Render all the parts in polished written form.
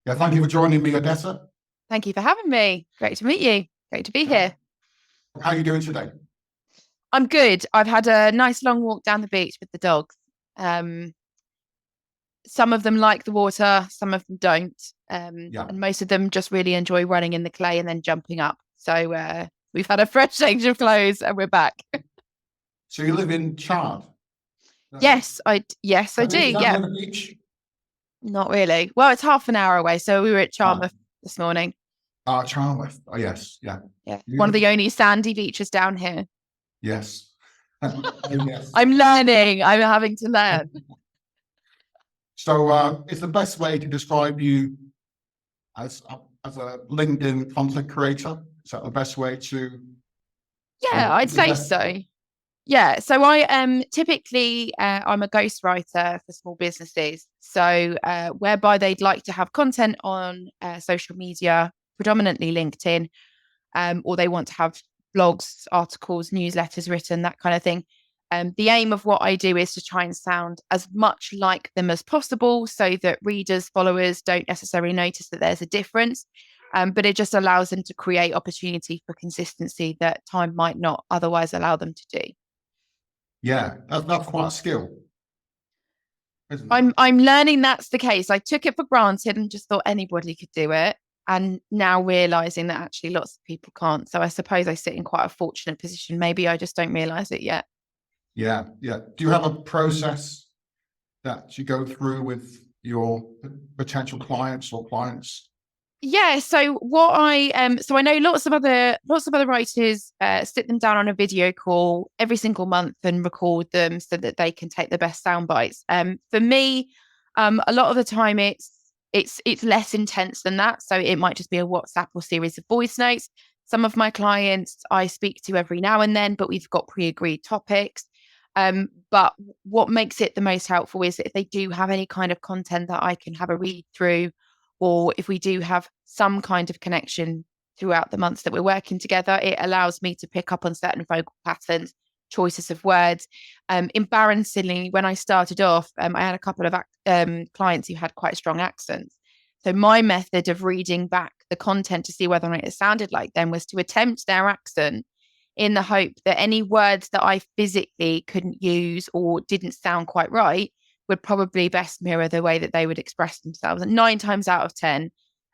Yeah, thank you for joining me, Odessa. Thank you for having me. Great to meet you. Great to be here. How are you doing today? I'm good. I've had a nice long walk down the beach with the dogs. Um, some of them like the water, some of them don't. Yeah. And most of them just really enjoy running in the clay and then jumping up. So we've had a fresh change of clothes and we're back. So you live in Chard? Yes, I do. Is that Yeah, near the beach? not really. Well, it's half an hour away. So we were at Ah, Charmouth this morning. Charmouth. Oh, yes. Yeah. Yeah, one of the Beautiful. only sandy beaches down here. Yes. Oh, yes. I'm learning. I'm having to learn. So, is the best way to describe you as as a LinkedIn content creator? Is that the best way to? Yeah, I'd say so. Yeah, so I typically I'm a ghostwriter for small businesses. So whereby they'd like to have content on social media, predominantly LinkedIn, or they want to have blogs, articles, newsletters written, that kind of thing. The aim of what I do is to try and sound as much like them as possible so that readers, followers don't necessarily notice that there's a difference. But it just allows them to create opportunity for consistency that time might not otherwise allow them to do. Yeah, that's quite a skill, isn't it? I'm learning that's the case. I took it for granted and just thought anybody could do it. And now realizing that actually lots of people can't. So I suppose I sit in quite a fortunate position. Maybe I just don't realize it yet. Yeah, yeah. Do you have a process that you go through with your potential clients or clients? Yeah, so what I so I know lots of other writers sit them down on a video call every single month and record them so that they can take the best sound bites. For me, a lot of the time it's less intense than that. So it might just be a WhatsApp or series of voice notes. Some of my clients I speak to every now and then, but we've got pre-agreed topics. But what makes it the most helpful is that if they do have any kind of content that I can have a read through, or if we do have some kind of connection throughout the months that we're working together, it allows me to pick up on certain vocal patterns, choices of words. Embarrassingly, when I started off, I had a couple of clients who had quite strong accents. So my method of reading back the content to see whether or not it sounded like them was to attempt their accent in the hope that any words that I physically couldn't use or didn't sound quite right would probably best mirror the way that they would express themselves. And 9 times out of 10,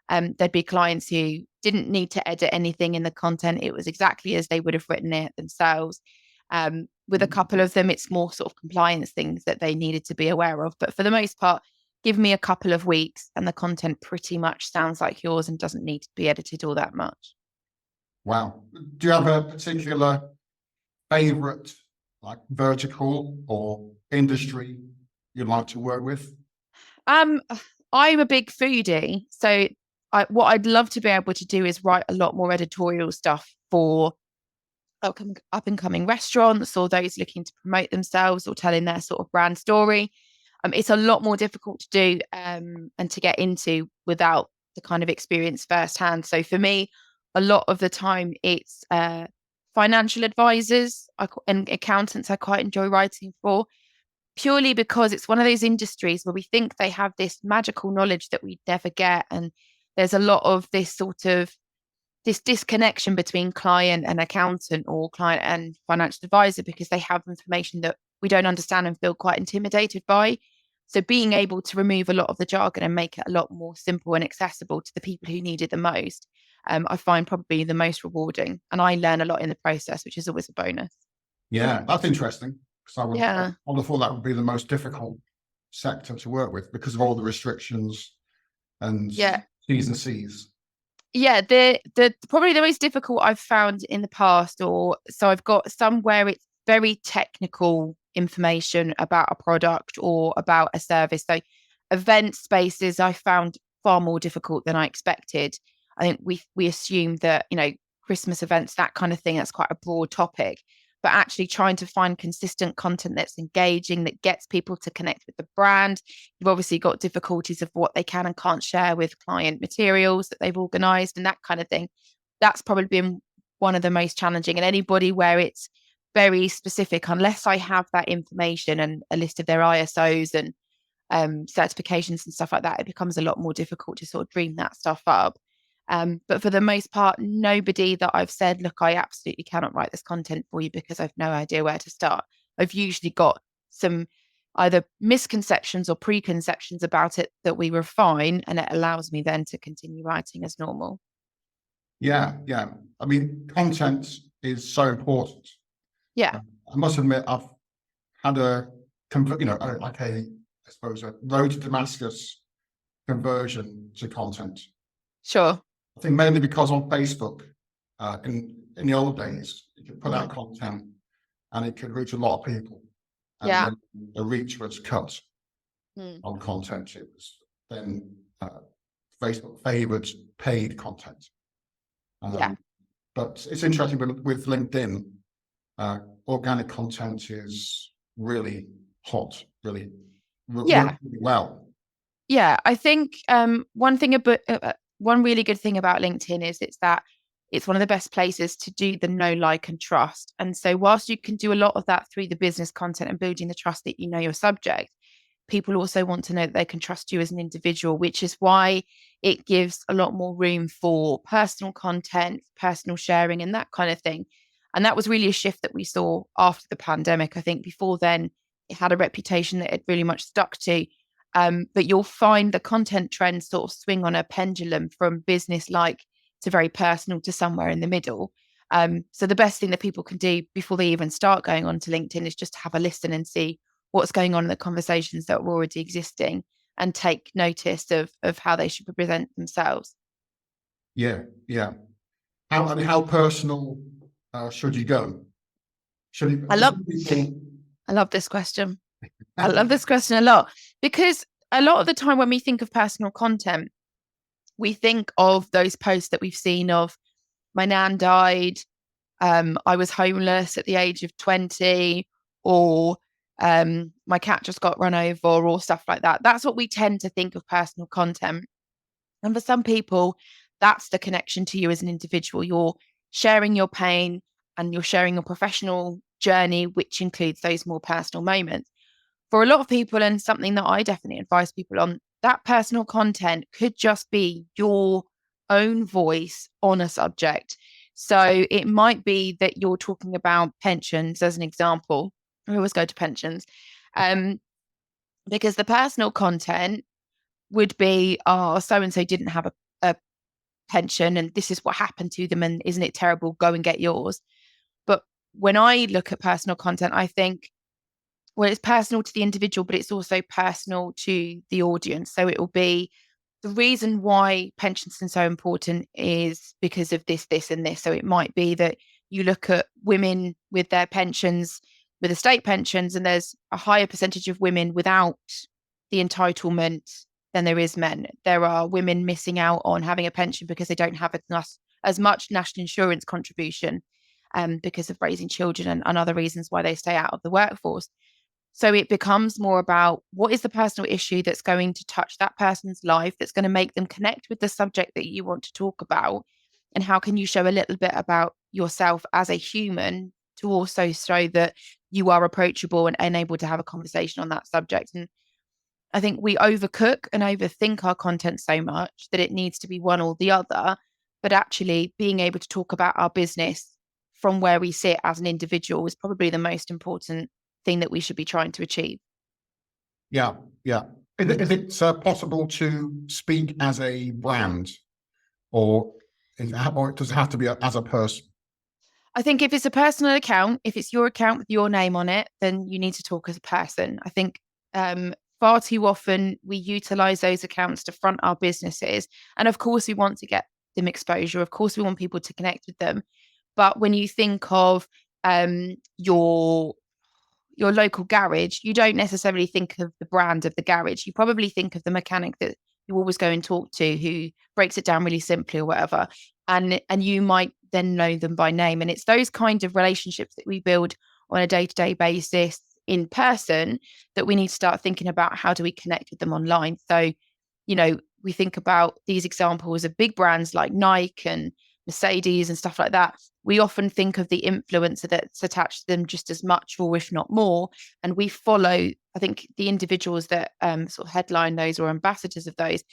there'd be clients who didn't need to edit anything in the content. It was exactly as they would have written it themselves. With a couple of them, it's more sort of compliance things that they needed to be aware of. But for the most part, give me a couple of weeks and the content pretty much sounds like yours and doesn't need to be edited all that much. Wow. Do you have a particular favorite, like vertical or industry you'd like to work with? Um, I'm a big foodie, so what I'd love to be able to do is write a lot more editorial stuff for up and coming restaurants or those looking to promote themselves or telling their sort of brand story. It's a lot more difficult to do and to get into without the kind of experience firsthand. So for me, a lot of the time it's financial advisors and accountants I quite enjoy writing for, purely because it's one of those industries where we think they have this magical knowledge that we never get. And there's a lot of this sort of this disconnection between client and accountant or client and financial advisor because they have information that we don't understand and feel quite intimidated by. So being able to remove a lot of the jargon and make it a lot more simple and accessible to the people who need it the most, I find probably the most rewarding. And I learn a lot in the process, which is always a bonus. Yeah, that's interesting. Because Yeah. I would have thought that would be the most difficult sector to work with because of all the restrictions and Yeah. T's and C's. Yeah, the probably the most difficult I've found in the past, or so I've got some where it's very technical information about a product or about a service. So event spaces I found far more difficult than I expected. I think we assume that, Christmas events, that kind of thing, that's quite a broad topic. But actually trying to find consistent content that's engaging, that gets people to connect with the brand. You've obviously got difficulties of what they can and can't share with client materials that they've organized and that kind of thing. That's probably been one of the most challenging. And anybody where it's very specific, unless I have that information and a list of their ISOs and certifications and stuff like that, it becomes a lot more difficult to sort of dream that stuff up. But for the most part, nobody that I've said, look, I absolutely cannot write this content for you because I've no idea where to start. I've usually got some either misconceptions or preconceptions about it that we refine, and it allows me then to continue writing as normal. Yeah, yeah. I mean, content is so important. Yeah, I must admit, I've had I suppose, a road to Damascus conversion to content. sure. I think mainly because on Facebook, in the old days, you could put out content and it could reach a lot of people. And Yeah. when the reach was cut Mm. on content, it was then Facebook favored paid content. Yeah. But it's interesting with LinkedIn, organic content is really hot, really Yeah. really well. Yeah, I think one really good thing about LinkedIn is it's one of the best places to do the know, like, and trust. And so whilst you can do a lot of that through the business content and building the trust that you know your subject, people also want to know that they can trust you as an individual, which is why it gives a lot more room for personal content, personal sharing, and that kind of thing. And that was really a shift that we saw after the pandemic. I think before then, it had a reputation that it really much stuck to. But you'll find the content trends sort of swing on a pendulum from business like to very personal to somewhere in the middle. So the best thing that people can do before they even start going onto LinkedIn is just to have a listen and see what's going on in the conversations that are already existing and take notice of how they should present themselves. Yeah, yeah. How personal should you go? Should you? I love this question. I love this question a lot because a lot of the time when we think of personal content, we think of those posts that we've seen of my nan died, I was homeless at the age of 20, or my cat just got run over, or stuff like that. That's what we tend to think of personal content. And for some people, that's the connection to you as an individual. You're sharing your pain and you're sharing your professional journey, which includes those more personal moments. For a lot of people, and something that I definitely advise people on, that personal content could just be your own voice on a subject. So it might be that you're talking about pensions as an example. I always go to pensions. Because the personal content would be, oh, so and so didn't have a pension and this is what happened to them and isn't it terrible? Go and get yours. But when I look at personal content, I think, well, it's personal to the individual, but it's also personal to the audience. So it will be the reason why pensions are so important is because of this, this, and this. So it might be that you look at women with their pensions, with estate pensions, and there's a higher percentage of women without the entitlement than there is men. There are women missing out on having a pension because they don't have as much national insurance contribution because of raising children and other reasons why they stay out of the workforce. So it becomes more about what is the personal issue that's going to touch that person's life, that's going to make them connect with the subject that you want to talk about. And how can you show a little bit about yourself as a human to also show that you are approachable and able to have a conversation on that subject. And I think we overcook and overthink our content so much that it needs to be one or the other. But actually being able to talk about our business from where we sit as an individual is probably the most important thing that we should be trying to achieve. Yeah, yeah. Is it possible to speak as a brand, or does it have to be as a person? I think if it's a personal account, if it's your account with your name on it, then you need to talk as a person. I think far too often we utilize those accounts to front our businesses. And of course, we want to get them exposure. Of course, we want people to connect with them. But when you think of your local garage, you don't necessarily think of the brand of the garage. You probably think of the mechanic that you always go and talk to who breaks it down really simply or whatever. And you might then know them by name. And it's those kind of relationships that we build on a day-to-day basis in person that we need to start thinking about how do we connect with them online. So, we think about these examples of big brands like Nike and Mercedes and stuff like that, we often think of the influencer that's attached to them just as much, or if not more. And we follow, I think the individuals that sort of headline those or ambassadors of those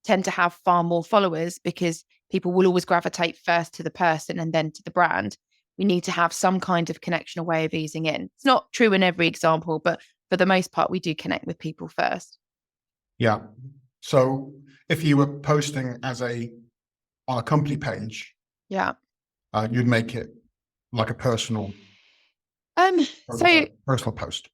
tend to have far more followers, because people will always gravitate first to the person and then to the brand. We need to have some kind of connection or way of easing in. It's not true in every example, but for the most part, we do connect with people first. Yeah. So if you were posting on a company page, Yeah. you'd make it like a personal post.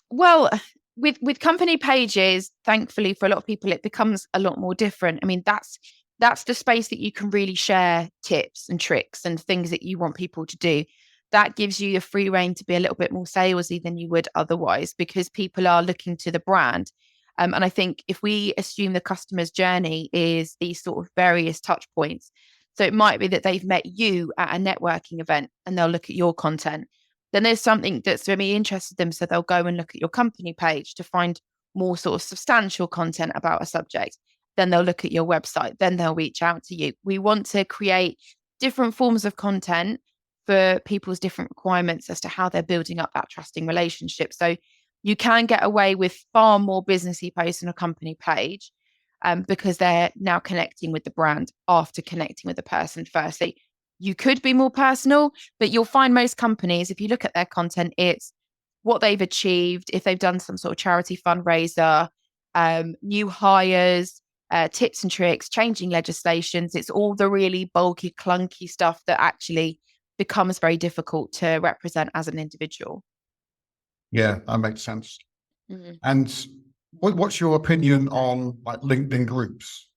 Well, with company pages, thankfully for a lot of people, it becomes a lot more different. I mean, that's the space that you can really share tips and tricks and things that you want people to do. That gives you the free rein to be a little bit more salesy than you would otherwise, because people are looking to the brand. And I think if we assume the customer's journey is these sort of various touch points, so it might be that they've met you at a networking event and they'll look at your content. Then there's something that's really interested them, so they'll go and look at your company page to find more sort of substantial content about a subject. Then they'll look at your website. Then they'll reach out to you. We want to create different forms of content for people's different requirements as to how they're building up that trusting relationship. So you can get away with far more businessy posts on a company page, because they're now connecting with the brand after connecting with the person first. You could be more personal, but you'll find most companies, if you look at their content, it's what they've achieved, if they've done some sort of charity fundraiser, new hires, tips and tricks, changing legislations. It's all the really bulky, clunky stuff that actually becomes very difficult to represent as an individual. Yeah, that makes sense. Mm-hmm. And what's your opinion on like LinkedIn groups?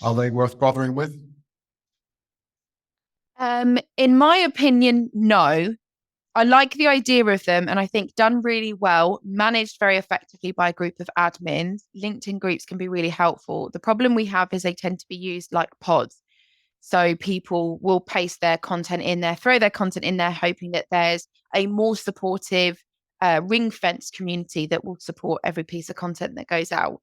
Are they worth bothering with? In my opinion, no. I like the idea of them, and I think done really well, managed very effectively by a group of admins, LinkedIn groups can be really helpful. The problem we have is they tend to be used like pods. So people will paste their content in there, throw their content in there, hoping that there's a more supportive ring fence community that will support every piece of content that goes out.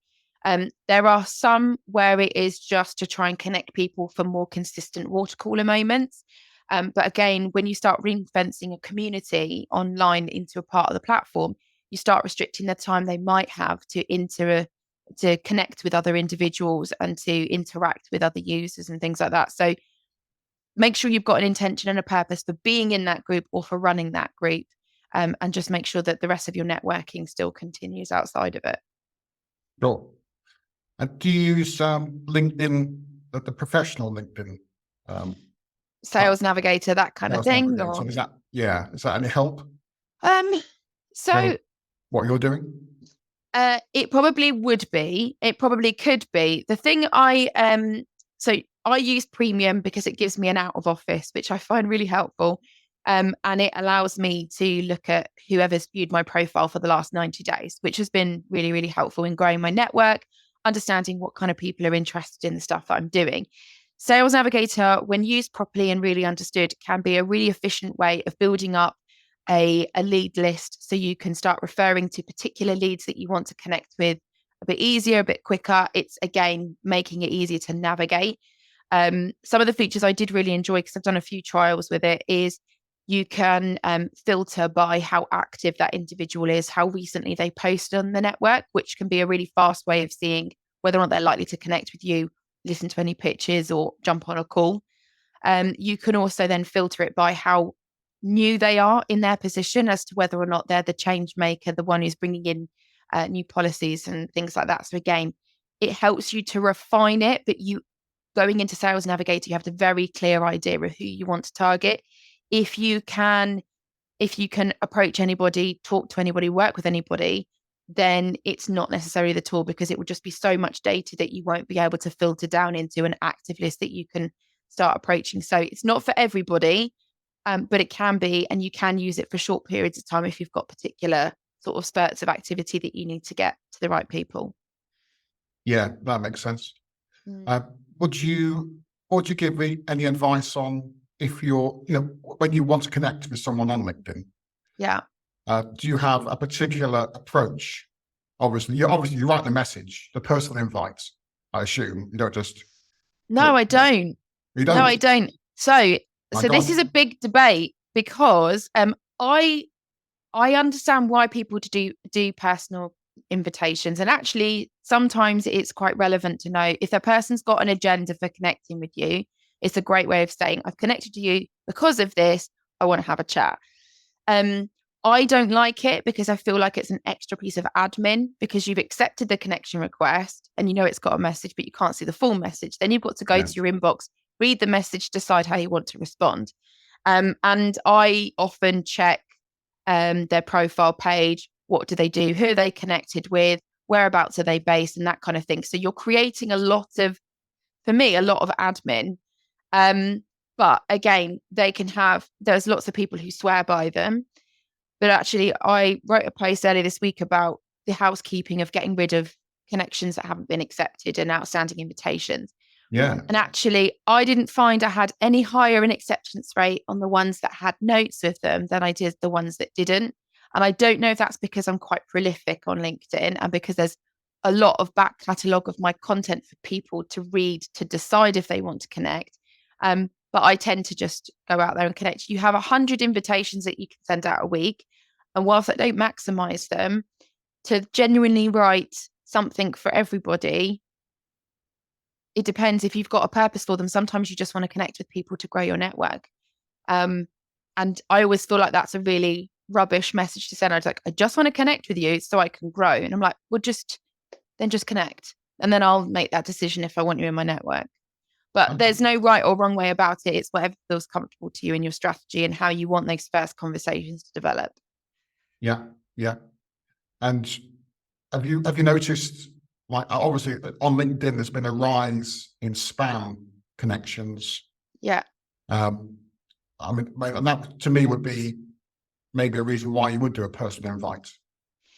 There are some where it is just to try and connect people for more consistent water cooler moments. But again, when you start ring fencing a community online into a part of the platform, you start restricting the time they might have to connect with other individuals and to interact with other users and things like that. So make sure you've got an intention and a purpose for being in that group or for running that group, and just make sure that the rest of your networking still continues outside of it. Sure. And do you use LinkedIn, the professional LinkedIn? Sales Navigator, that kind of thing? Or... So is that any help? So what you're doing? It probably would be. It probably could be. The thing so I use Premium because it gives me an out of office, which I find really helpful. And it allows me to look at whoever's viewed my profile for the last 90 days, which has been really, really helpful in growing my network, understanding what kind of people are interested in the stuff that I'm doing. Sales Navigator, when used properly and really understood, can be a really efficient way of building up a lead list, so you can start referring to particular leads that you want to connect with a bit easier, a bit quicker. It's, again, making it easier to navigate. Some of the features I did really enjoy, because I've done a few trials with it, is you can filter by how active that individual is, how recently they posted on the network, which can be a really fast way of seeing whether or not they're likely to connect with you, listen to any pitches, or jump on a call. You can also then filter it by how new they are in their position, as to whether or not they're the change maker, the one who's bringing in new policies and things like that. So again, it helps you to refine it, but going into Sales Navigator, you have a very clear idea of who you want to target. If you can approach anybody, talk to anybody, work with anybody, then it's not necessarily the tool, because it will just be so much data that you won't be able to filter down into an active list that you can start approaching. So it's not for everybody, but it can be, and you can use it for short periods of time if you've got particular sort of spurts of activity that you need to get to the right people. Yeah, that makes sense. Would you give me any advice on, if you're, when you want to connect with someone on LinkedIn? Yeah. Do you have a particular approach? Obviously you write the message, the personal invites, I assume. You don't just... No, I don't. You don't? No, I don't. So, My so this is God. a big debate because I understand why people do personal invitations, and actually sometimes it's quite relevant to know if a person's got an agenda for connecting with you. It's a great way of saying, I've connected to you because of this. I want to have a chat. Um, I don't like it because I feel like it's an extra piece of admin because you've accepted the connection request and you know it's got a message, but you can't see the full message. Then you've got to go to Yes. your inbox, read the message, decide how you want to respond. And I often check their profile page. What do they do? Who are they connected with? Whereabouts are they based? And that kind of thing. So you're creating for me, a lot of admin. Um, but again, there's lots of people who swear by them. But actually, I wrote a post earlier this week about the housekeeping of getting rid of connections that haven't been accepted and outstanding invitations. Yeah. And actually, I didn't find I had any higher in acceptance rate on the ones that had notes with them than I did the ones that didn't. And I don't know if that's because I'm quite prolific on LinkedIn and because there's a lot of back catalogue of my content for people to read to decide if they want to connect. But I tend to just go out there and connect. You have 100 invitations that you can send out a week. And whilst I don't maximize them, to genuinely write something for everybody, it depends if you've got a purpose for them. Sometimes you just want to connect with people to grow your network. And I always feel like that's a really rubbish message to send. I was like, I just want to connect with you so I can grow. And I'm like, well, just connect. And then I'll make that decision if I want you in my network. But there's no right or wrong way about it. It's whatever feels comfortable to you in your strategy and how you want those first conversations to develop. Yeah. Yeah. And have you noticed, like, obviously on LinkedIn, there's been a rise in spam connections. Yeah. I mean, and that to me would be maybe a reason why you would do a personal invite.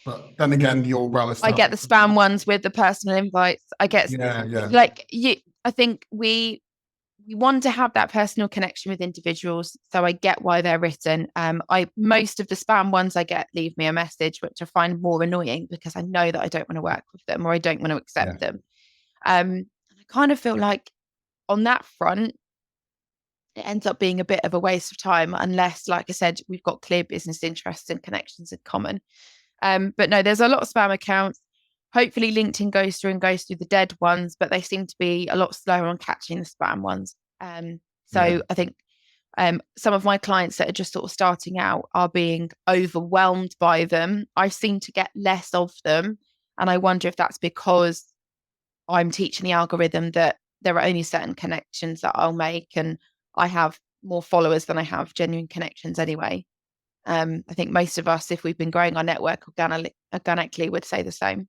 But then again, you're well I get established. the spam ones with the personal invites. I get Yeah. like you. I think we want to have that personal connection with individuals, so I get why they're written. Most of the spam ones I get leave me a message, which I find more annoying because I know that I don't want to work with them or I don't want to accept them. I kind of feel like on that front, it ends up being a bit of a waste of time unless, like I said, we've got clear business interests and connections in common. But no, there's a lot of spam accounts. Hopefully LinkedIn goes through the dead ones, but they seem to be a lot slower on catching the spam ones. So I think some of my clients that are just sort of starting out are being overwhelmed by them. I seem to get less of them. And I wonder if that's because I'm teaching the algorithm that there are only certain connections that I'll make, and I have more followers than I have genuine connections anyway. I think most of us, if we've been growing our network organically, would say the same.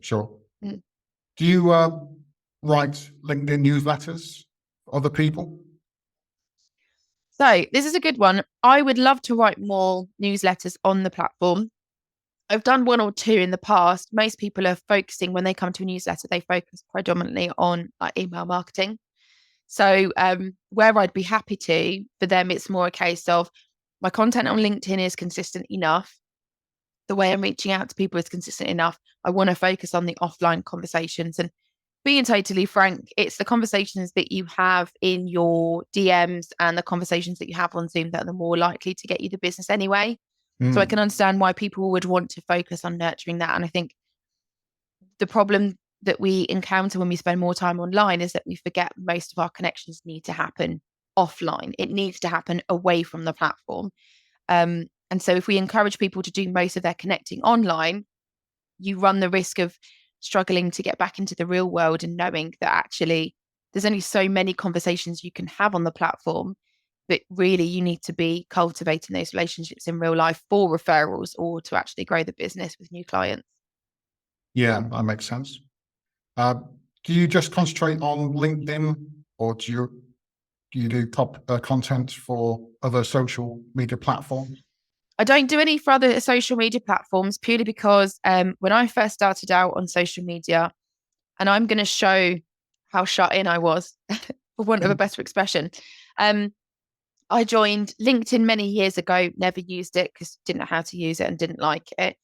Sure. Mm. Do you write LinkedIn newsletters for other people? So this is a good one. I would love to write more newsletters on the platform. I've done one or two in the past. Most people are focusing when they come to a newsletter, they focus predominantly on email marketing. So where I'd be happy to, for them, it's more a case of my content on LinkedIn is consistent enough. The way I'm reaching out to people is consistent enough. I want to focus on the offline conversations. And being totally frank, it's the conversations that you have in your DMs and the conversations that you have on Zoom that are the more likely to get you the business anyway. So I can understand why people would want to focus on nurturing that. And I think the problem that we encounter when we spend more time online is that we forget most of our connections need to happen offline. It needs to happen away from the platform. And so if we encourage people to do most of their connecting online, you run the risk of struggling to get back into the real world and knowing that actually there's only so many conversations you can have on the platform, but really you need to be cultivating those relationships in real life for referrals or to actually grow the business with new clients. Yeah, that makes sense. Do you just concentrate on LinkedIn, or do you do content for other social media platforms? I don't do any for other social media platforms purely because when I first started out on social media, and I'm going to show how shut in I was, for want of a better expression. I joined LinkedIn many years ago, never used it because didn't know how to use it and didn't like it.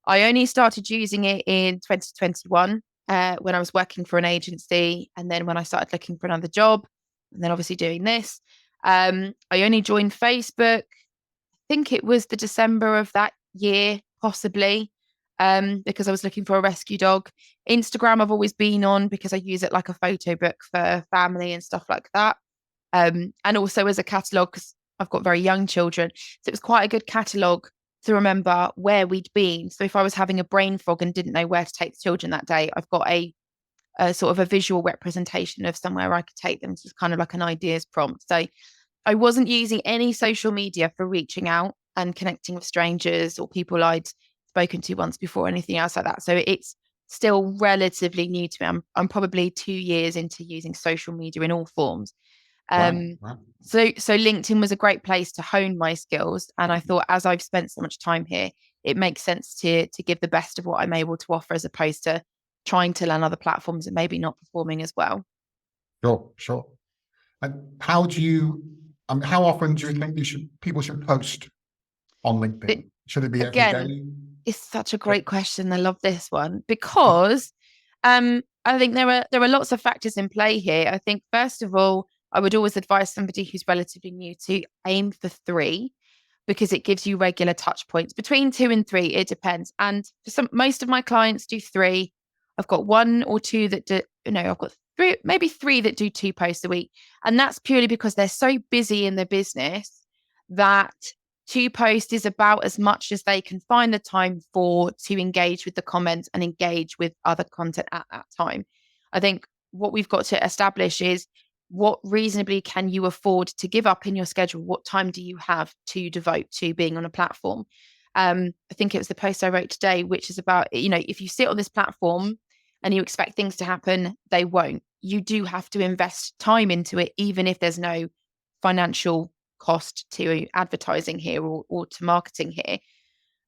I only started using it in 2021 when I was working for an agency. And then when I started looking for another job, and then obviously doing this. I only joined Facebook, I think it was the December of that year, possibly, because I was looking for a rescue dog. Instagram I've always been on because I use it like a photo book for family and stuff like that. And also as a catalogue, because I've got very young children. So it was quite a good catalogue to remember where we'd been. So if I was having a brain fog and didn't know where to take the children that day, I've got a sort of a visual representation of somewhere I could take them. So it's kind of like an ideas prompt. So I wasn't using any social media for reaching out and connecting with strangers or people I'd spoken to once before, anything else like that. So it's still relatively new to me. I'm probably 2 years into using social media in all forms. Wow. So LinkedIn was a great place to hone my skills. And I thought, as I've spent so much time here, it makes sense to give the best of what I'm able to offer, as opposed to trying to learn other platforms and maybe not performing as well. Sure. And how do you, how often do you think people should post on LinkedIn? Should it be every Again, day? it's such a great question. I love this one because I think there are lots of factors in play here. I think first of all, I would always advise somebody who's relatively new to aim for 3, because it gives you regular touch points. Between 2 and 3, it depends. And for most of my clients do 3. I've got 1 or 2 that do, I've got 3, maybe 3 that do 2 posts a week. And that's purely because they're so busy in their business that 2 posts is about as much as they can find the time for to engage with the comments and engage with other content at that time. I think what we've got to establish is, what reasonably can you afford to give up in your schedule? What time do you have to devote to being on a platform? I think it was the post I wrote today, which is about, if you sit on this platform and you expect things to happen, they won't. You do have to invest time into it, even if there's no financial cost to advertising here or to marketing here.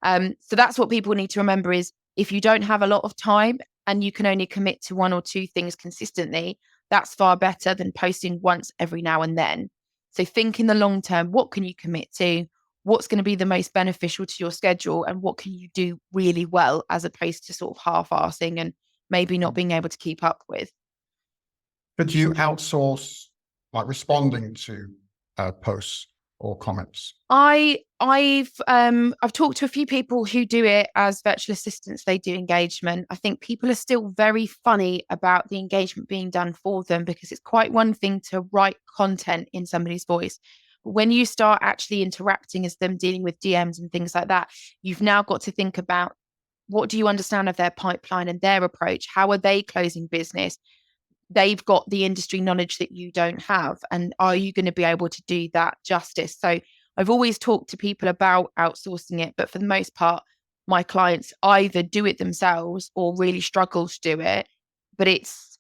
So that's what people need to remember is, if you don't have a lot of time and you can only commit to 1 or 2 things consistently, that's far better than posting once every now and then. So think in the long term, what can you commit to? What's going to be the most beneficial to your schedule? And what can you do really well, as opposed to sort of half-assing and maybe not being able to keep up with? Could you outsource like responding to posts or comments? I've talked to a few people who do it as virtual assistants. They do engagement. I think people are still very funny about the engagement being done for them, because it's quite one thing to write content in somebody's voice. But when you start actually interacting as them, dealing with DMs and things like that, you've now got to think about, what do you understand of their pipeline and their approach? How are they closing business? They've got the industry knowledge that you don't have. And are you going to be able to do that justice? So I've always talked to people about outsourcing it, but for the most part, my clients either do it themselves or really struggle to do it. But it's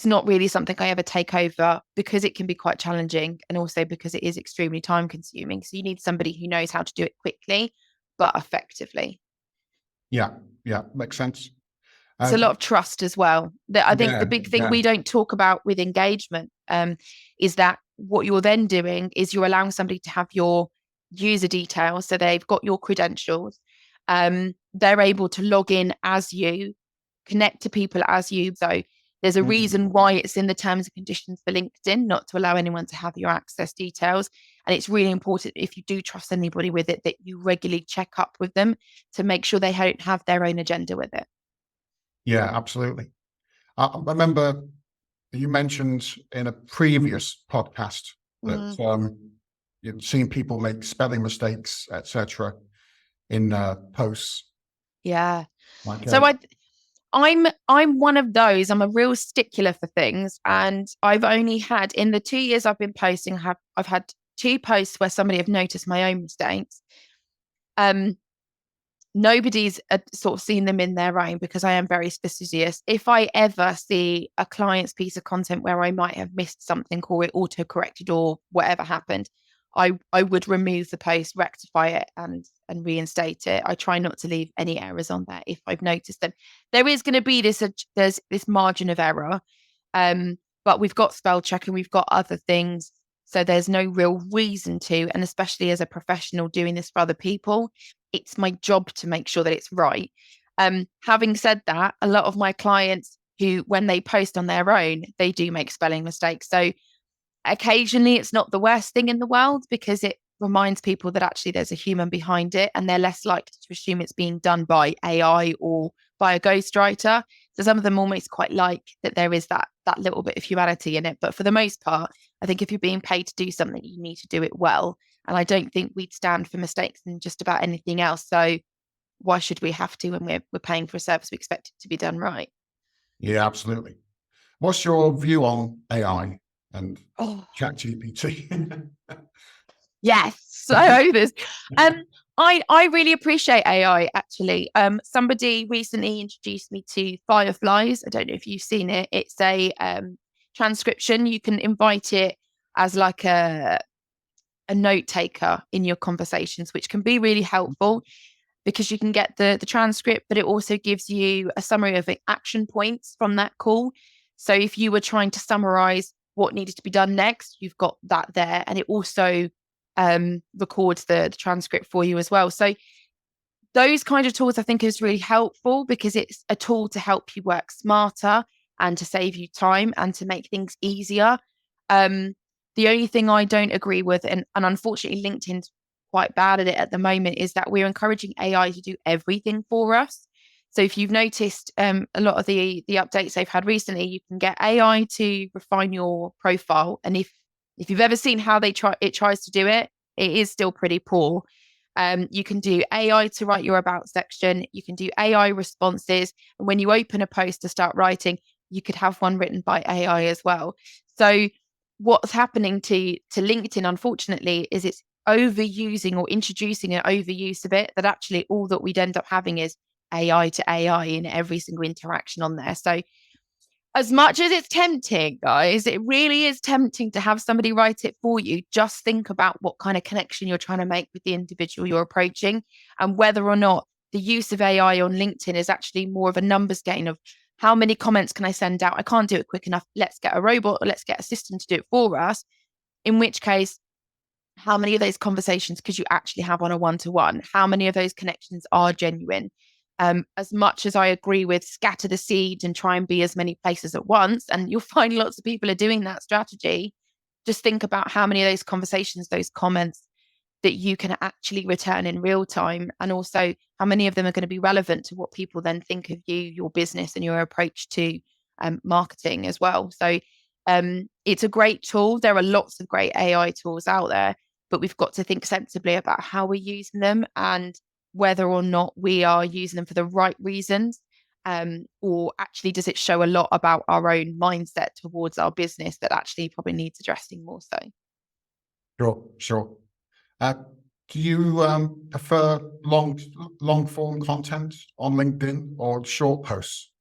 not really something I ever take over, because it can be quite challenging, and also because it is extremely time consuming. So you need somebody who knows how to do it quickly, but effectively. Yeah, makes sense. It's a lot of trust as well. That I think the big thing we don't talk about with engagement is that what you're then doing is you're allowing somebody to have your user details. So they've got your credentials. They're able to log in as you, connect to people as you. So there's a reason why it's in the terms and conditions for LinkedIn, not to allow anyone to have your access details. And it's really important, if you do trust anybody with it, that you regularly check up with them to make sure they don't have their own agenda with it. Yeah, absolutely. I remember you mentioned in a previous podcast that you'd seen people make spelling mistakes, etc., in posts. Yeah. Like, So I'm one of those. I'm a real stickler for things, and I've only had, in the 2 years I've been posting, I've had 2 posts where somebody have noticed my own mistakes. Nobody's sort of seen them in their own, because I am very fastidious. If I ever see a client's piece of content where I might have missed something, or it auto-corrected, or whatever happened, I would remove the post, rectify it, and reinstate it. I try not to leave any errors on there if I've noticed them. There is going to be there's this margin of error, but we've got spell check and we've got other things, so there's no real reason to. And especially as a professional doing this for other people, it's my job to make sure that it's right. Having said that, a lot of my clients who, when they post on their own, they do make spelling mistakes. So occasionally it's not the worst thing in the world because it reminds people that actually there's a human behind it and they're less likely to assume it's being done by AI or by a ghostwriter. So some of them almost quite like that there is that little bit of humanity in it. But for the most part, I think if you're being paid to do something, you need to do it well. And I don't think we'd stand for mistakes in just about anything else. So why should we have to when we're paying for a service? We expect it to be done right. Yeah, absolutely. What's your view on AI and Oh, ChatGPT? yes, I know this. I really appreciate AI actually. Somebody recently introduced me to Fireflies. I don't know if you've seen it. It's a transcription. You can invite it as like a note taker in your conversations, which can be really helpful because you can get the transcript, but it also gives you a summary of action points from that call. So if you were trying to summarize what needed to be done next, you've got that there, and it also records the transcript for you as well. So those kind of tools I think is really helpful because it's a tool to help you work smarter and to save you time and to make things easier. The only thing I don't agree with, and unfortunately LinkedIn's quite bad at it at the moment, is that we're encouraging AI to do everything for us. So if you've noticed a lot of the updates they've had recently, you can get AI to refine your profile. And if you've ever seen how it tries to do it, it is still pretty poor. You can do AI to write your about section. You can do AI responses. And when you open a post to start writing, you could have one written by AI as well. So what's happening to LinkedIn, unfortunately, is it's overusing or introducing an overuse of it, that actually all that we'd end up having is AI to AI in every single interaction on there. So as much as it's tempting, guys, it really is tempting to have somebody write it for you. Just think about what kind of connection you're trying to make with the individual you're approaching and whether or not the use of AI on LinkedIn is actually more of a numbers game of how many comments can I send out? I can't do it quick enough. Let's get a robot or let's get a system to do it for us. In which case, how many of those conversations could you actually have on a one-to-one? How many of those connections are genuine? As much as I agree with scatter the seed and try and be as many places at once, and you'll find lots of people are doing that strategy, just think about how many of those conversations, those comments that you can actually return in real time, and also how many of them are going to be relevant to what people then think of you, your business, and your approach to marketing as well. So it's a great tool. There are lots of great AI tools out there, but we've got to think sensibly about how we're using them and whether or not we are using them for the right reasons. Or actually, does it show a lot about our own mindset towards our business that actually probably needs addressing more so? Sure. Do you prefer long form content on LinkedIn or short posts?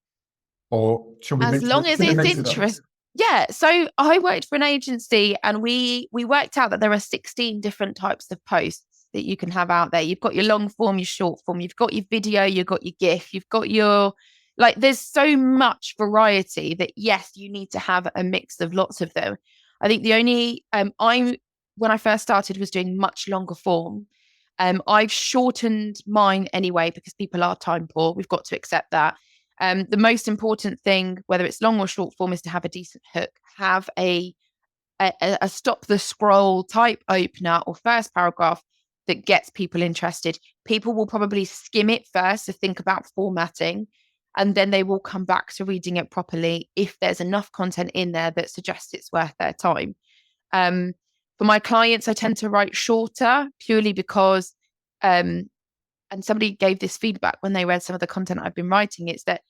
Or should we As mix long it? as Should we it's mix it up? interesting. Yeah. So I worked for an agency and we worked out that there are 16 different types of posts that you can have out there. You've got your long form, your short form, you've got your video, you've got your GIF, you've got your, like, there's so much variety that yes, you need to have a mix of lots of them. I think the only, when I first started was doing much longer form. I've shortened mine anyway because people are time poor. We've got to accept that. The most important thing, whether it's long or short form, is to have a decent hook, have a stop the scroll type opener or first paragraph that gets people interested. People will probably skim it first to think about formatting, and then they will come back to reading it properly if there's enough content in there that suggests it's worth their time. For my clients, I tend to write shorter purely because, and somebody gave this feedback when they read some of the content I've been writing, it's that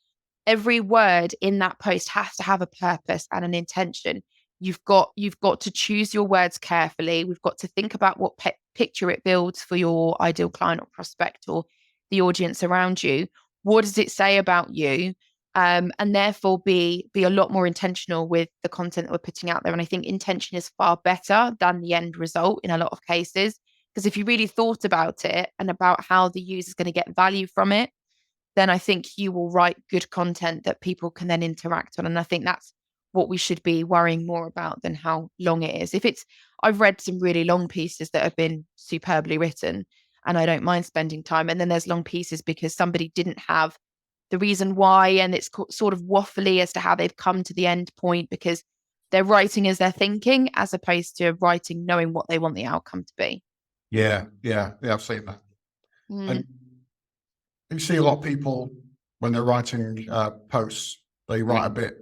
every word in that post has to have a purpose and an intention. You've got to choose your words carefully. We've got to think about what picture it builds for your ideal client or prospect or the audience around you. What does it say about you? And therefore be a lot more intentional with the content that we're putting out there. And I think intention is far better than the end result in a lot of cases. Because if you really thought about it and about how the user is going to get value from it, then I think you will write good content that people can then interact on. And I think that's what we should be worrying more about than how long it is. I've read some really long pieces that have been superbly written and I don't mind spending time. And then there's long pieces because somebody didn't have the reason why, and it's sort of waffly as to how they've come to the end point because they're writing as they're thinking, as opposed to writing knowing what they want the outcome to be. Yeah, I've seen that. Mm. And you see a lot of people when they're writing posts, they write a bit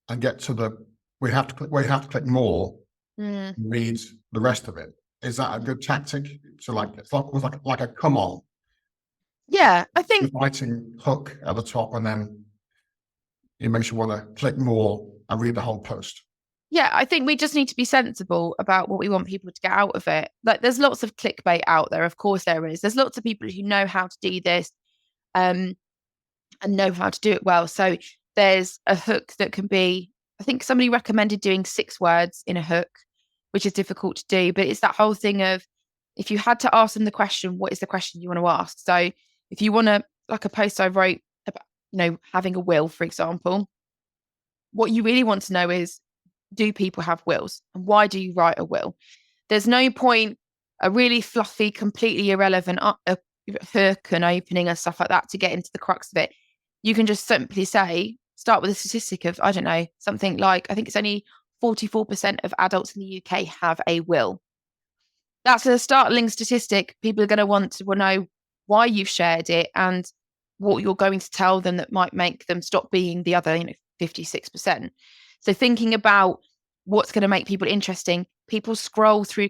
and get to the we have to click more, read the rest of it. Is that a good tactic? So it's like a come on. Yeah, I think Writing hook at the top, and then it makes you want to click more and read the whole post. Yeah, I think we just need to be sensible about what we want people to get out of it. Like, there's lots of clickbait out there. Of course there is. There's lots of people who know how to do this and know how to do it well. So there's a hook that can be, I think somebody recommended doing 6 words in a hook, which is difficult to do. But it's that whole thing of, if you had to ask them the question, what is the question you want to ask? So if you want to, like a post I wrote about, having a will, for example, what you really want to know is, do people have wills? And why do you write a will? There's no point a really fluffy, completely irrelevant hook and opening and stuff like that to get into the crux of it. You can just simply start with a statistic of, I don't know, something like, I think it's only 44% of adults in the UK have a will. That's a startling statistic. People are going to want to know why you've shared it and what you're going to tell them that might make them stop being the other, 56%. So thinking about what's going to make people interesting, people scroll through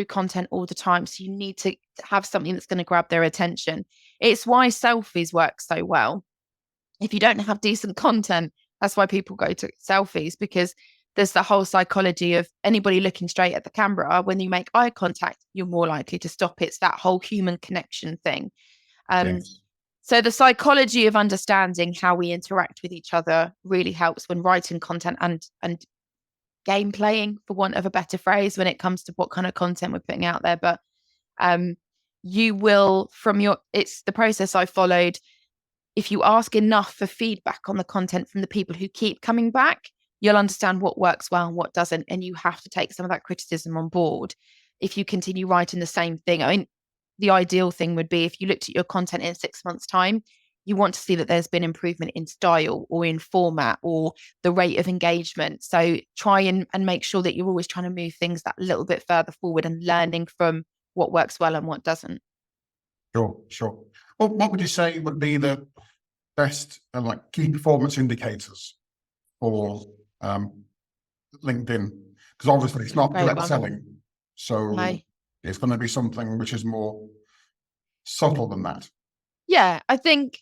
content all the time. So you need to have something that's going to grab their attention. It's why selfies work so well. If you don't have decent content, that's why people go to selfies, because there's the whole psychology of anybody looking straight at the camera. When you make eye contact, you're more likely to stop. It's that whole human connection thing. Yes. So the psychology of understanding how we interact with each other really helps when writing content and game playing, for want of a better phrase, when it comes to what kind of content we're putting out there. But you will, it's the process I followed. If you ask enough for feedback on the content from the people who keep coming back, you'll understand what works well and what doesn't. And you have to take some of that criticism on board. If you continue writing the same thing, I mean, the ideal thing would be, if you looked at your content in 6 months' time, you want to see that there's been improvement in style or in format or the rate of engagement. So try and make sure that you're always trying to move things that little bit further forward and learning from what works well and what doesn't. Sure. Well, what would you say would be the best key performance indicators for LinkedIn? Because obviously it's not direct selling, so it's going to be something which is more subtle than that. Yeah, I think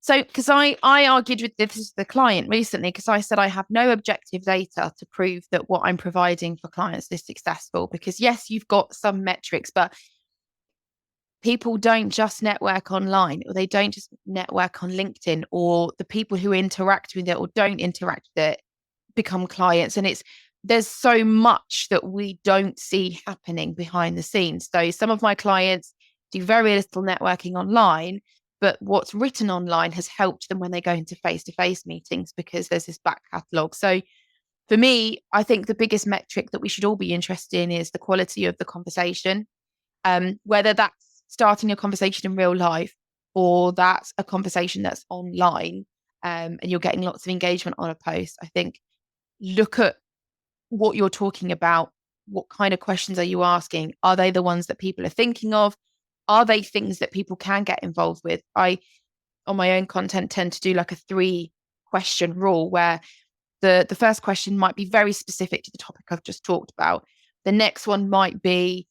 so, because I argued with the client recently, because I said I have no objective data to prove that what I'm providing for clients is successful. Because yes, you've got some metrics, but people don't just network online, or they don't just network on LinkedIn, or the people who interact with it or don't interact with it become clients. And there's so much that we don't see happening behind the scenes. So some of my clients do very little networking online, but what's written online has helped them when they go into face-to-face meetings, because there's this back catalogue. So for me, I think the biggest metric that we should all be interested in is the quality of the conversation, whether that's starting a conversation in real life or that's a conversation that's online, and you're getting lots of engagement on a post. I think look at what you're talking about. What kind of questions are you asking? Are they the ones that people are thinking of? Are they things that people can get involved with? I, on my own content, tend to do like a 3-question rule, where the first question might be very specific to the topic I've just talked about. The next one might be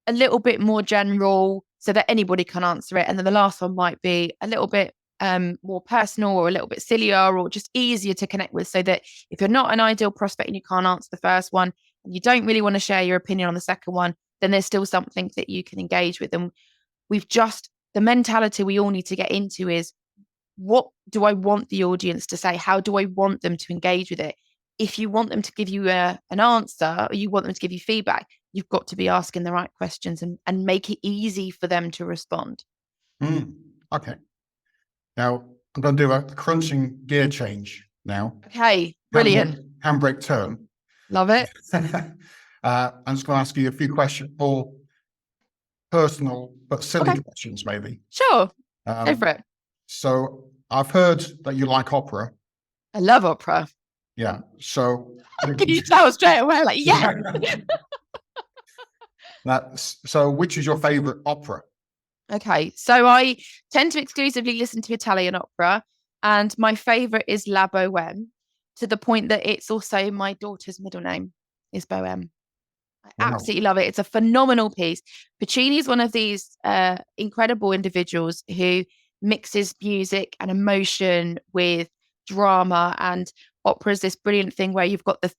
a little bit more general so that anybody can answer it. And then the last one might be a little bit more personal, or a little bit sillier, or just easier to connect with, so that if you're not an ideal prospect and you can't answer the first one, and you don't really want to share your opinion on the second one, then there's still something that you can engage with. And the mentality we all need to get into is, what do I want the audience to say? How do I want them to engage with it? If you want them to give you an answer, or you want them to give you feedback, you've got to be asking the right questions and make it easy for them to respond. Okay. Now I'm going to do a crunching gear change now. Okay, brilliant. Handbrake turn. Love it. I'm just going to ask you a few questions, more personal but silly questions, maybe. Sure. Go for it. So I've heard that you like opera. I love opera. Yeah. So Can you tell straight away? Like, yeah. so which is your favorite opera? Okay, so I tend to exclusively listen to Italian opera, and my favorite is La Boheme, to the point that it's also my daughter's middle name is Boheme. I Wow. absolutely love it. It's a phenomenal piece. Puccini is one of these incredible individuals who mixes music and emotion with drama, and opera is this brilliant thing where you've got the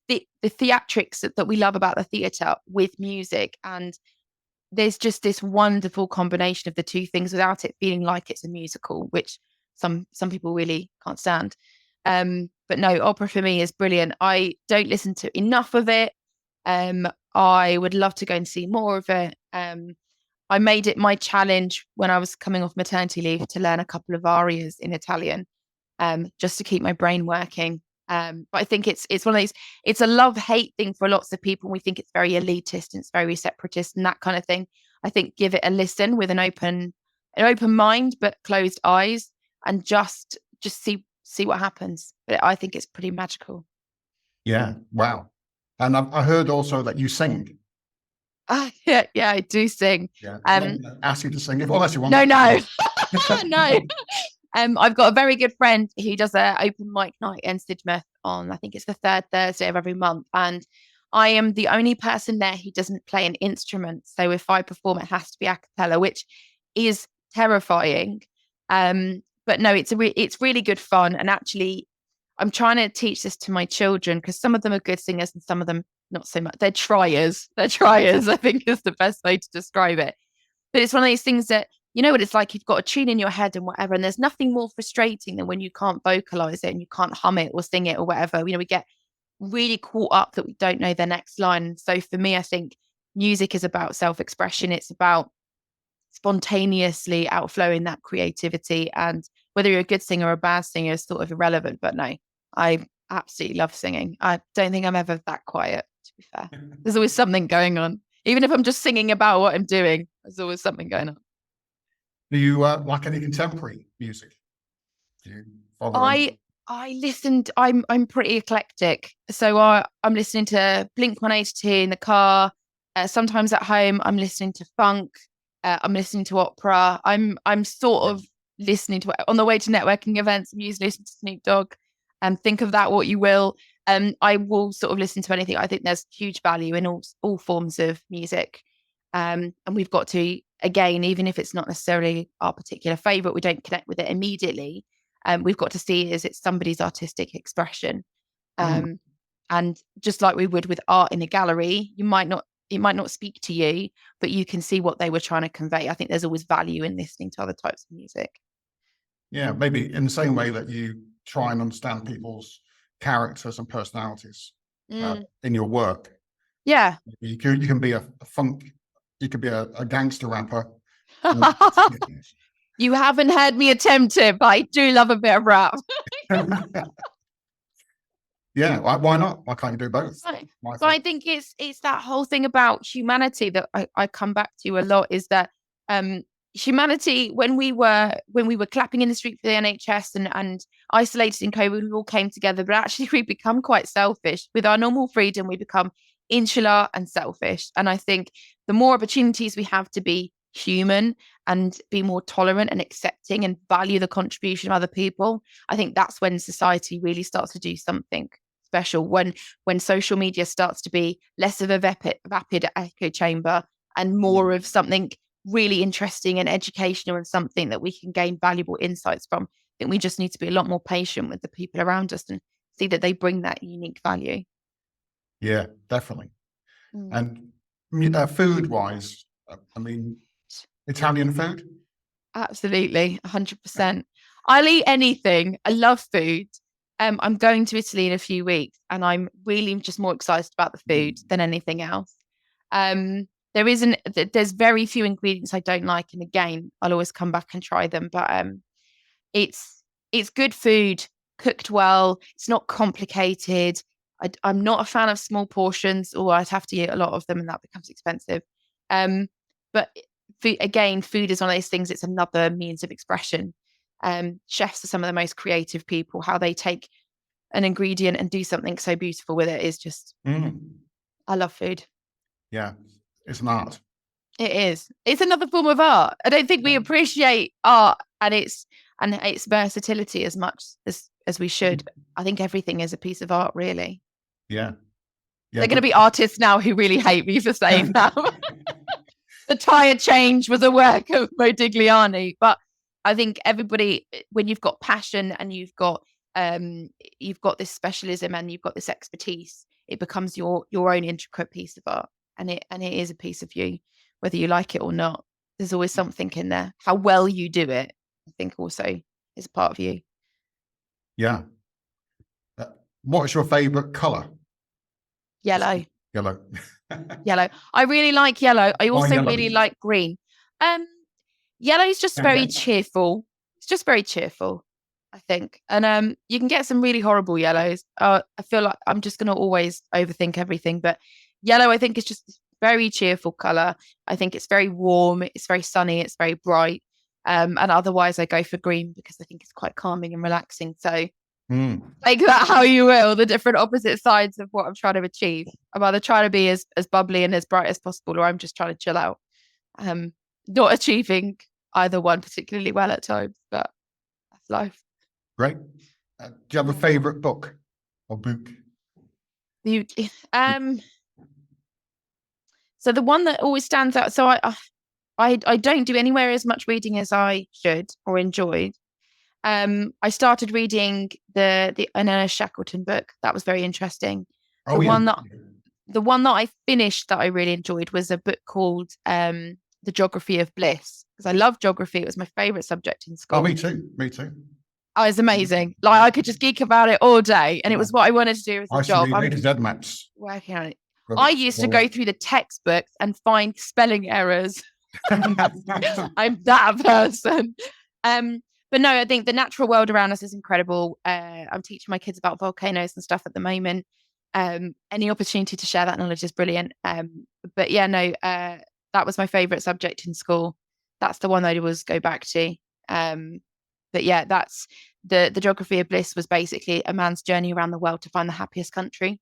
theatrics that we love about the theatre with music, and there's just this wonderful combination of the two things without it feeling like it's a musical, which some people really can't stand. But no, opera for me is brilliant. I don't listen to enough of it. I would love to go and see more of it. I made it my challenge when I was coming off maternity leave to learn a couple of arias in Italian, just to keep my brain working. But I think it's one of these, it's a love-hate thing for lots of people. We think it's very elitist and it's very separatist and that kind of thing. I think give it a listen with an open mind, but closed eyes, and just see what happens. But I think it's pretty magical. Yeah. Wow. And I heard also that you sing. Yeah, I do sing. Yeah. Ask you to sing if unless you want. No, no. No. I've got a very good friend who does an open mic night in Sidmouth on, I think it's the third Thursday of every month. And I am the only person there who doesn't play an instrument. So if I perform, it has to be a cappella, which is terrifying. But no, it's really good fun. And actually, I'm trying to teach this to my children because some of them are good singers and some of them not so much. They're triers. They're triers, I think is the best way to describe it. But it's one of these things that, you know what it's like, you've got a tune in your head and whatever, and there's nothing more frustrating than when you can't vocalize it and you can't hum it or sing it or whatever. We get really caught up that we don't know the next line. So for me, I think music is about self-expression. It's about spontaneously outflowing that creativity, and whether you're a good singer or a bad singer is sort of irrelevant. But no, I absolutely love singing. I don't think I'm ever that quiet, to be fair. There's always something going on. Even if I'm just singing about what I'm doing, there's always something going on. Do you like any contemporary music? Do you follow I listened. I'm pretty eclectic, so I'm listening to Blink-182 in the car. Sometimes at home, I'm listening to funk. I'm listening to opera. I'm sort of listening to, on the way to networking events. I'm usually listening to Snoop Dogg. Think of that what you will. I will sort of listen to anything. I think there's huge value in all forms of music. And we've got to, again, even if it's not necessarily our particular favorite, we don't connect with it immediately. We've got to see is it somebody's artistic expression. And just like we would with art in a gallery, it might not speak to you, but you can see what they were trying to convey. I think there's always value in listening to other types of music. Yeah, maybe in the same way that you try and understand people's characters and personalities in your work. Yeah. You can be a funk, you could be a gangster rapper. You haven't heard me attempt it, but I do love a bit of rap. Yeah, why not? Why can't you do both? Right. So I think it's that whole thing about humanity that I come back to a lot, is that humanity, when we were clapping in the street for the NHS and isolated in COVID, we all came together, but actually we become quite selfish. With our normal freedom, we become insular and selfish. And I think the more opportunities we have to be human and be more tolerant and accepting and value the contribution of other people, I think that's when society really starts to do something special. When social media starts to be less of a vapid echo chamber and more of something really interesting and educational and something that we can gain valuable insights from. I think we just need to be a lot more patient with the people around us and see that they bring that unique value. Yeah, definitely. And food wise, I mean, Italian food? Absolutely, 100%. I'll eat anything. I love food. I'm going to Italy in a few weeks, and I'm really just more excited about the food than anything else. There's very few ingredients I don't like, and again, I'll always come back and try them. But it's good food, cooked well. It's not complicated. I'm not a fan of small portions, or I'd have to eat a lot of them, and that becomes expensive. But food is one of those things. It's another means of expression. Chefs are some of the most creative people. How they take an ingredient and do something so beautiful with it is just, I love food. Yeah, it's an art. It is. It's another form of art. I don't think we appreciate art and its versatility as much as we should. I think everything is a piece of art, really. Yeah. There are going to be artists now who really hate me for saying that. The tire change was a work of Modigliani, but I think everybody, when you've got passion and you've got this specialism and you've got this expertise, it becomes your own intricate piece of art, and it is a piece of you, whether you like it or not. There's always something in there. How well you do it, I think, also is a part of you. Yeah. What is your favorite color? Yellow. Yellow. Yellow. I really like yellow. I Why also yellow? really like green. Yellow is just very cheerful. It's just very cheerful, I think. And you can get some really horrible yellows. I feel like I'm just going to always overthink everything, but yellow, I think, is just this very cheerful color. I think it's very warm. It's very sunny. It's very bright. And otherwise, I go for green because I think it's quite calming and relaxing. So take that how you will, the different opposite sides of what I'm trying to achieve. I'm either trying to be as bubbly and as bright as possible, or I'm just trying to chill out. Not achieving either one particularly well at times, but that's life. Great. Do you have a favorite book or book? So the one that always stands out. So I don't do anywhere as much reading as I should or enjoyed. I started reading the Anna Shackleton book. That was very interesting. The one that I finished that I really enjoyed was a book called The Geography of Bliss, because I love geography. It was my favorite subject in school. Oh, me too. Oh, it's amazing. Like, I could just geek about it all day, and it was what I wanted to do as a job. I used to read maps. Working on it. I used to go through the textbooks and find spelling errors. I'm that person. But no, I think the natural world around us is incredible. I'm teaching my kids about volcanoes and stuff at the moment. Any opportunity to share that knowledge is brilliant. But yeah, no, that was my favorite subject in school. That's the one I'd always go back to. But yeah, that's the Geography of Bliss was basically a man's journey around the world to find the happiest country.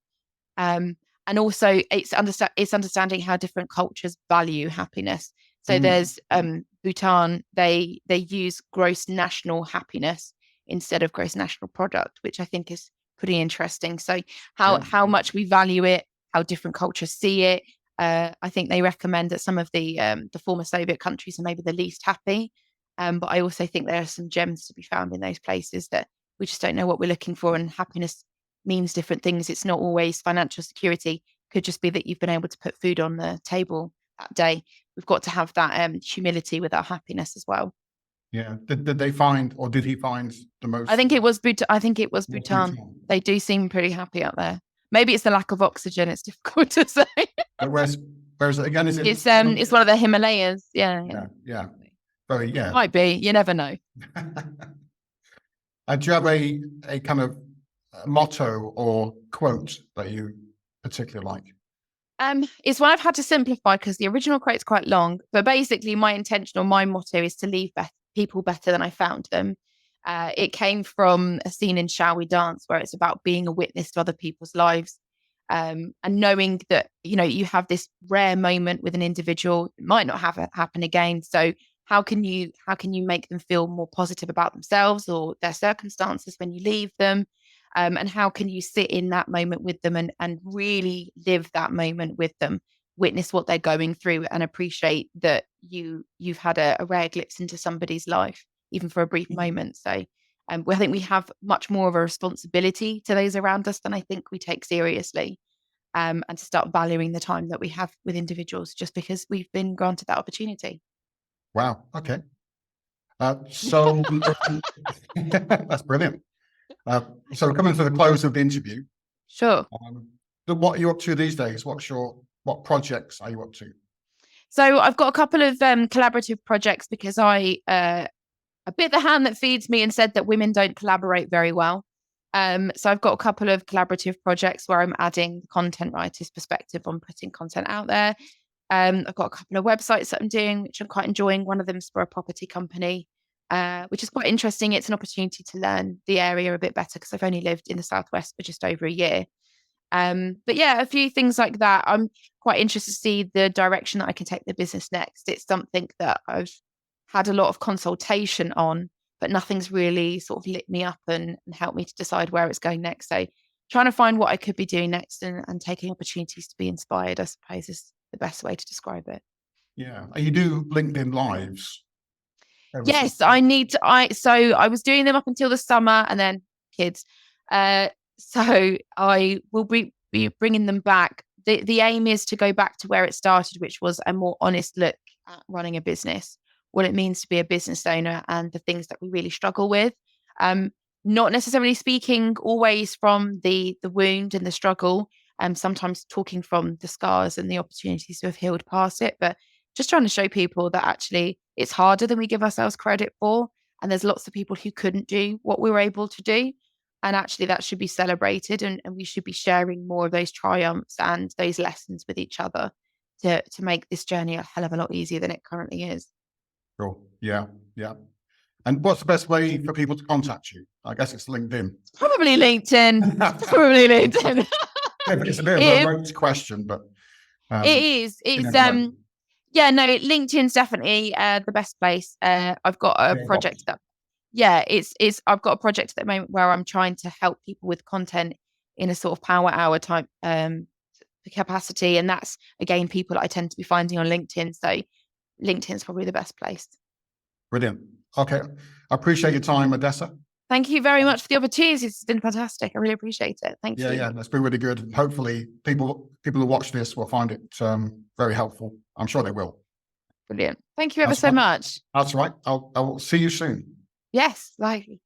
And also it's understanding how different cultures value happiness. So there's Bhutan, they use gross national happiness instead of gross national product, which I think is pretty interesting. So how much we value it, how different cultures see it. I think they recommend that some of the former Soviet countries are maybe the least happy. But I also think there are some gems to be found in those places that we just don't know what we're looking for. And happiness means different things. It's not always financial security. It could just be that you've been able to put food on the table that day. We've got to have that humility with our happiness as well. Yeah. Did they find, or did he find the most? I think it was Bhutan. They do seem pretty happy out there. Maybe it's the lack of oxygen. It's difficult to say. But where's it again? Is it? It's one of the Himalayas. Yeah. Yeah. Might be. You never know. Do you have a kind of motto or quote that you particularly like? It's one I've had to simplify because the original quote's quite long. But basically, my motto is to leave people better than I found them. It came from a scene in Shall We Dance where it's about being a witness to other people's lives, and knowing that you have this rare moment with an individual. It might not happen again. So how can you make them feel more positive about themselves or their circumstances when you leave them? And how can you sit in that moment with them and really live that moment with them, witness what they're going through and appreciate that you've had a rare glimpse into somebody's life, even for a brief moment. So I think we have much more of a responsibility to those around us than I think we take seriously, and to start valuing the time that we have with individuals just because we've been granted that opportunity. Wow. Okay. So that's brilliant. So coming to the close of the interview. Sure. What are you up to these days? What projects are you up to? So I've got a couple of collaborative projects because I bit the hand that feeds me and said that women don't collaborate very well. So I've got a couple of collaborative projects where I'm adding the content writer's perspective on putting content out there. I've got a couple of websites that I'm doing, which I'm quite enjoying. One of them's for a property company. which is quite interesting. It's an opportunity to learn the area a bit better because I've only lived in the Southwest for just over a year. But yeah, a few things like that. I'm quite interested to see the direction that I can take the business next. It's something that I've had a lot of consultation on, but nothing's really sort of lit me up and helped me to decide where it's going next. So trying to find what I could be doing next and taking opportunities to be inspired, I suppose, is the best way to describe it. Yeah. And you do LinkedIn lives? Yes, so I was doing them up until the summer and then kids. So I will be bringing them back. The aim is to go back to where it started, which was a more honest look at running a business, what it means to be a business owner and the things that we really struggle with. Not necessarily speaking always from the wound and the struggle, sometimes talking from the scars and the opportunities to have healed past it, but just trying to show people that actually it's harder than we give ourselves credit for. And there's lots of people who couldn't do what we were able to do. And actually that should be celebrated, and we should be sharing more of those triumphs and those lessons with each other to make this journey a hell of a lot easier than it currently is. Sure. Yeah. Yeah. And what's the best way for people to contact you? I guess it's LinkedIn. Probably LinkedIn. Probably LinkedIn. Yeah, it's a bit of a rote question, but it is. It's yeah, no, LinkedIn's definitely the best place. I've got a project that I've got a project at the moment where I'm trying to help people with content in a sort of power hour type capacity. And that's, again, people that I tend to be finding on LinkedIn. So LinkedIn's probably the best place. Brilliant. Okay. I appreciate your time, Odessa. Thank you very much for the opportunity. It's been fantastic. I really appreciate it. Thank you. Yeah, that's been really good. Hopefully people who watch this will find it very helpful. I'm sure they will. Brilliant. Thank you ever so much. That's right. I will see you soon. Yes, likely.